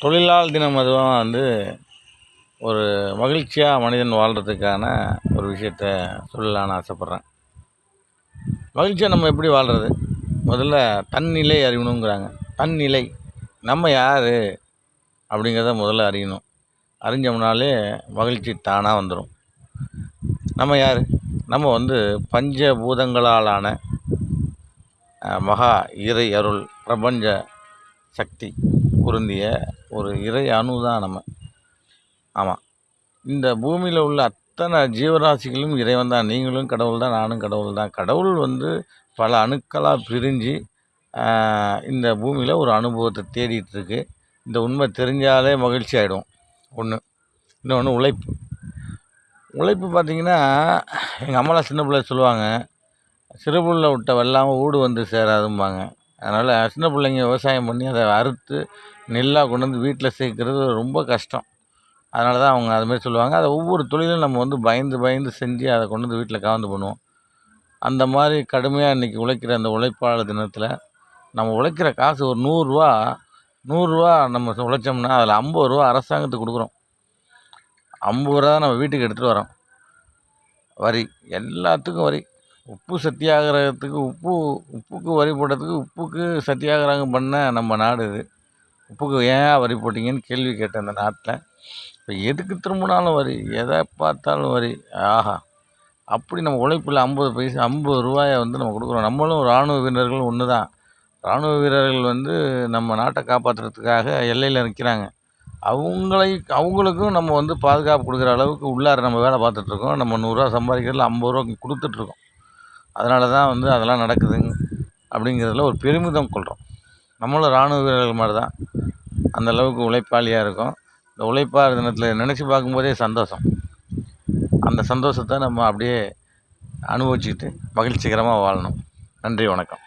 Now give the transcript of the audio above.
தொழிலாளர் தினம் அதுவும் ஒரு மகிழ்ச்சியாக மனிதன் வாழ்கிறதுக்கான ஒரு விஷயத்த சொல்லலான்னு ஆசைப்பட்றேன். மகிழ்ச்சியாக நம்ம எப்படி வாழ்கிறது? முதல்ல தன்னிலை அறியணுங்கிறாங்க. தன்னிலை, நம்ம யார் அப்படிங்கிறத முதல்ல அறியணும். அறிஞ்சோம்னாலே மகிழ்ச்சி தானாக வந்துடும். நம்ம யார்? நம்ம பஞ்சபூதங்களாலான மகா இறை அருள் பிரபஞ்ச சக்தி பொருந்திய ஒரு இறை அணு தான் நம்ம. ஆமாம், இந்த பூமியில் உள்ள அத்தனை ஜீவராசிகளும் இறைவன் தான். நீங்களும் கடவுள் தான், நானும் கடவுள் தான். கடவுள் பல அணுக்களாக பிரிஞ்சு இந்த பூமியில் ஒரு அனுபவத்தை தேடிட்டுருக்கு. இந்த உண்மை தெரிஞ்சாலே மகிழ்ச்சி ஆகிடும். இன்னொன்று உழைப்பு. உழைப்பு பார்த்திங்கன்னா, எங்கள் அம்மாலாம் சின்ன பிள்ளை சொல்லுவாங்க, சிறுபுல்ல விட்ட வெள்ளாமல் ஊடு வந்து சேராதும்பாங்க. அதனால் சின்ன பிள்ளைங்க விவசாயம் பண்ணி அதை அறுத்து நெல்லாக கொண்டு வந்து வீட்டில் சேர்க்கறது ரொம்ப கஷ்டம். அதனால தான் அவங்க அதுமாரி சொல்லுவாங்க. அதை ஒவ்வொரு தொழிலும் நம்ம பயந்து செஞ்சு அதை கொண்டு வந்து வீட்டில் கவர்ந்து பண்ணுவோம். அந்த மாதிரி கடுமையாக இன்றைக்கி உழைக்கிற அந்த உழைப்பாளர் தினத்தில் நம்ம உழைக்கிற காசு ஒரு நூறுரூவா நம்ம உழைச்சோம்னா அதில் 50 ரூபா அரசாங்கத்துக்கு கொடுக்குறோம். 50 ரூபா தான் நம்ம வீட்டுக்கு எடுத்துகிட்டு வரோம். வரி, எல்லாத்துக்கும் வரி. உப்பு சத்தியாகிரகத்துக்கு உப்புக்கு வரி போட்டதுக்கு உப்புக்கு சத்தியாகிரகம் பண்ண நம்ம நாடு இது. உப்புக்கு ஏன் வரி போட்டிங்கன்னு கேள்வி கேட்டேன் அந்த நாட்டில். இப்போ எதுக்கு திரும்பினாலும் வரி, எதை பார்த்தாலும் வரி. ஆஹா, அப்படி நம்ம உழைப்பில் 50 ரூபாயை நம்ம கொடுக்குறோம். நம்மளும் இராணுவ வீரர்கள் ஒன்று தான். இராணுவ வீரர்கள் நம்ம நாட்டை காப்பாற்றுறதுக்காக எல்லையில் நிற்கிறாங்க. அவங்களுக்கும் நம்ம பாதுகாப்பு கொடுக்குற அளவுக்கு உள்ளார நம்ம வேலை பார்த்துட்ருக்கோம். நம்ம 100 ரூபா சம்பாதிக்கிறதுல 50 ரூபா கொடுத்துட்ருக்கோம். அதனால தான் அதெல்லாம் நடக்குதுங்க அப்படிங்கிறதுல ஒரு பெருமிதம் கொள்கிறோம். நம்மளும் இராணுவ வீரர்கள் மாதிரி தான், அந்தளவுக்கு உழைப்பாளியாக இருக்கும். இந்த உழைப்பாளர் தினத்தில் நினச்சி பார்க்கும்போதே சந்தோஷம். அந்த சந்தோஷத்தை நம்ம அப்படியே அனுபவிச்சுக்கிட்டு மகிழ்ச்சிகரமாக வாழணும். நன்றி, வணக்கம்.